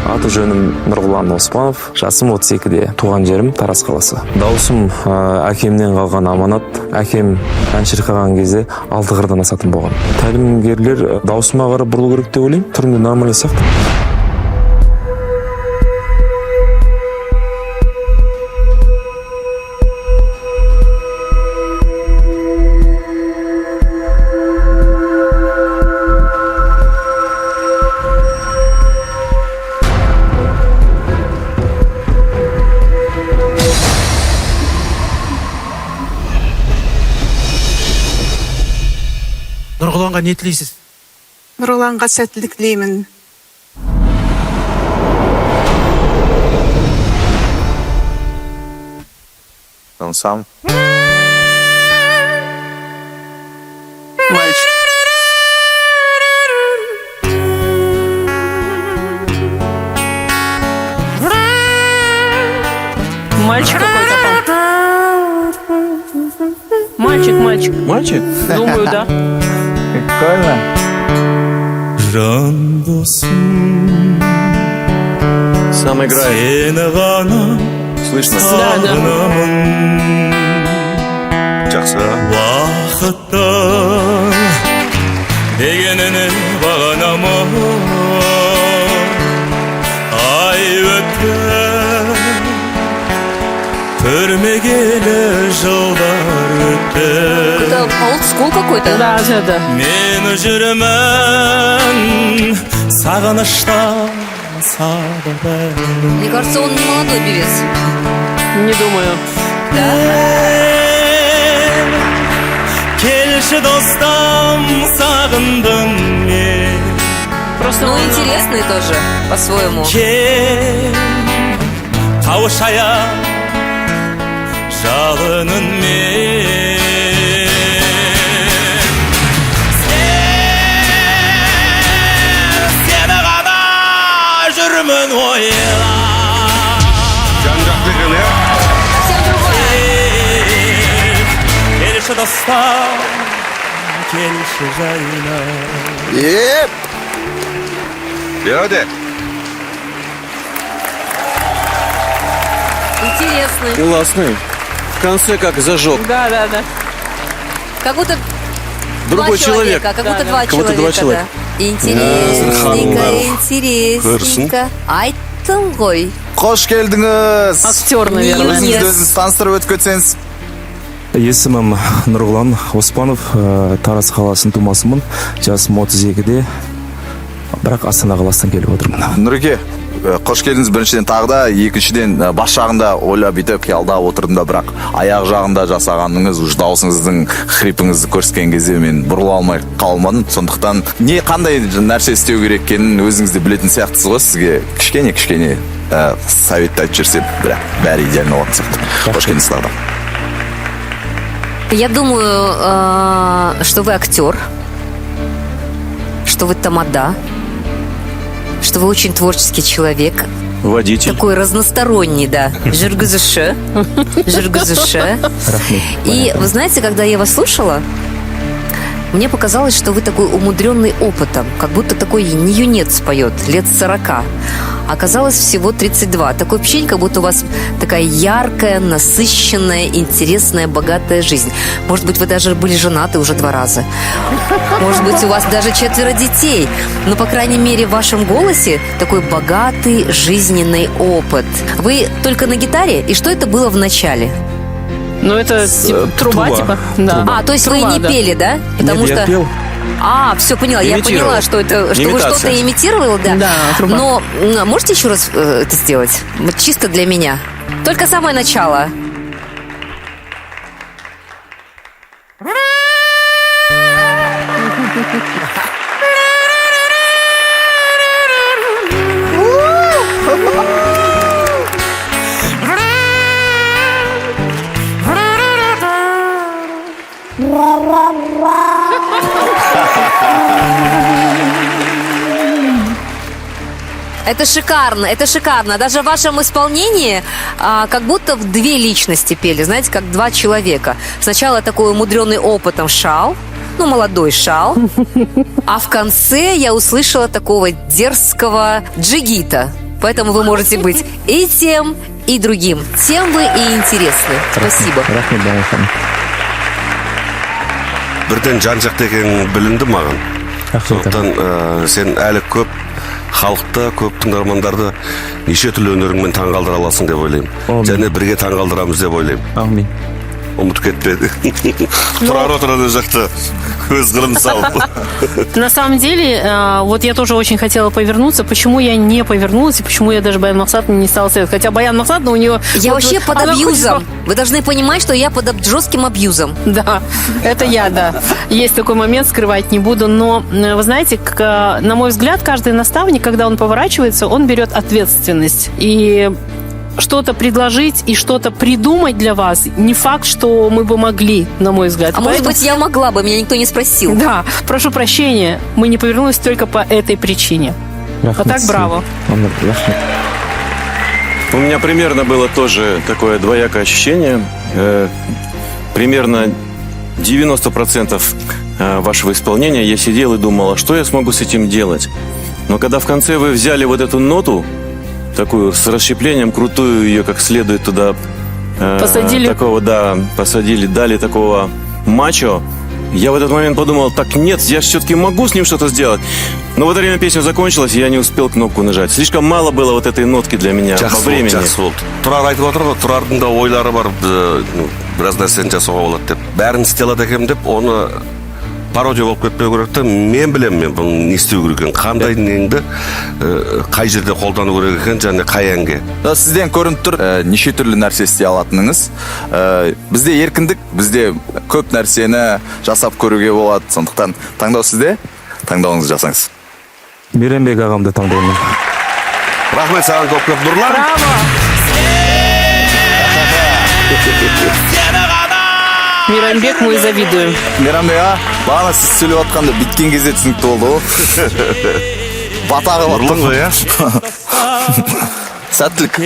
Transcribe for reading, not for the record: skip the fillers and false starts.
Аты жөнім Нұрғұлан Оспанов, жасым 32-де, туған жерім Тараз қаласы. Даусым әкемнен қалған аманат. Әкем ән шырқаған кезде 6 қырдан асатын болған. Тәлімгерлер даусыма қарап бұрылу керек деп ойлаймын. Түрімде нормальный сияқты. Нұрғұланға не тілейсіз? Нұрғұланға сәттілік тілеймін. Сам. Мальчик. Мальчик какой-то. Мальчик. Мальчик? Думаю, да. Прикольно. Сам играет. Слышно? Да. Жақсы. дегеніне бағанамын ай өтті көрмегелі жылдар өтті Это олдскул какой-то. Да. мен жүрмін сағынышта сабыр. Мне кажется, он не молодой певец. Не думаю. келші достым сағындым мен Просто ну, интересный тоже, по-своему. кел қауышая жалыныңмен сені ғана жүрмін ойлап Жан-жақты екен, Совсем другое. келші достым келші жайна. Еп! Берде. Интересный. Классный. В конце как зажег. Да. Как будто Другой два человек. человека. Как будто два Как будто два человека. да. Интересненько. Айттым ғой. Қош келдіңіз. Актер, наверное. Өзіңізді өзіңіз таныстырып өтіп кетсеңіз. Есімім Нұрғұлан Оспанов, Тараз қаласының тумасымын. Жасым 32-де, бірақ Астана қаласынан келіп отырмын. Нұреке, қош келдіңіз біріншіден тағы да, екіншіден бас жағында ойлап бүйтіп қиялдап отырдым да, бірақ аяқ жағында жасағаныңыз, уж даусыңыздың хрипіңізді көрсеткен кезде мен бұрыла алмай қалмадым. Сондықтан не қандай нәрсе істеу керек екенін өзіңіз де білетін сияқтысыз ғой. Сізге кішкене совет айтып жіберсем, бірақ бәрі идеально болатын сияқты. Қош келдіңіз тағы да. Я думаю, что вы актер, что вы тамада, что вы очень творческий человек. Водитель. Такой разносторонний, да. Жүргізуші. И вы знаете, когда я вас слушала, мне показалось, что вы такой умудренный опытом, как будто такой не юнец поет, лет 40. Оказалось всего 32. Такое ощущение, как будто у вас такая яркая, насыщенная, интересная, богатая жизнь. Может быть, вы даже были женаты уже 2 раза. Может быть, у вас даже 4 детей. Но, по крайней мере, в вашем голосе такой богатый жизненный опыт. Вы только на гитаре? И что это было в начале? Ну, это труба, типа. Да. А, то есть труба, вы не пели, да? Потому Нет, я пел. А, все поняла. Я поняла, что это, что вы что-то имитировали, да. Да, труба. Но можете еще раз это сделать? Вот чисто для меня. Только самое начало. Это шикарно, это шикарно. Даже в вашем исполнении как будто в 2 личности пели, знаете, как 2 человека. Сначала такой умудренный опытом шал, ну, молодой шал, а в конце я услышала такого дерзкого джигита. Поэтому вы можете быть и тем, и другим. Тем вы и интересны. Спасибо. рахмет Дана ханым. Бірден жан-жақты екенің білінді маған. Рахмет. Сондықтан сен әлі көп халықты, көп тыңдармандарды неше түрлі өнеріңмен таңғалдыра аласың деп ойлаймын. Амин. Және бірге таңғалдырамыз деп ойлаймын. Амин. Ұмыт кетпеді. Тұрар отырады жақты. Көз қырын салып. На самом деле, вот я тоже очень хотела повернуться. Почему я не повернулась и почему я даже Баян Мақсат не стала советовать? Хотя Баян Мақсат, у нее... Я вот, вообще под она абьюзом. хоть- Вы должны понимать, что я под жестким абьюзом. Да, это я, да. Есть такой момент, скрывать не буду. Но, вы знаете, на мой взгляд, каждый наставник, когда он поворачивается, он берет ответственность. И что-то предложить и что-то придумать для вас не факт, что мы бы могли, на мой взгляд. А может Поэтому- быть, я могла бы, меня никто не спросил. Да, прошу прощения, мы не повернулись только по этой причине. Рахмет А так сізге. браво. Рахмет. У меня примерно было тоже такое двоякое ощущение. Примерно 90% вашего исполнения я сидел и думал, а что я смогу с этим делать? Но когда в конце вы взяли вот эту ноту, такую с расщеплением, крутую ее как следует туда Посадили. такого, да, посадили, дали такого мачо. Я в этот момент подумал, так нет, я все-таки могу с ним что-то сделать. Но в это время песня закончилась, и я не успел кнопку нажать. Слишком мало было вот этой нотки для меня по Жақсы болды, времени. жақсы болды. Тұрар айтып отыр ғой, Тұрардың да ойлары бар, біраз нәрсені жасауға болады деп. Бәрін істей алады екенмін деп, оны пародия болып кетпеу керек те, мен білемін мен бұны не істеу керек екенін, қандай неңді қай жерде қолдану керек екенін және қай әнге. Сізден көрініп тұр, неше түрлі нәрсе істей алатыныңыз. Бізде еркіндік, бізде көп нәрсені жасап көруге болады. Сондықтан таңдау сізде, таңдауыңызды жасаңыз. Мейрамбек ағамды таңдаймын. Рахмет саған көп-көп, Нұрлан. Мирамбек, мы завидуем. Мейрамбек аға, бағана сіз сөйлеп отқанда біткен кезде түсінікті болды ғой. Батағы Нұрлан ғой, иә? Сәттілік.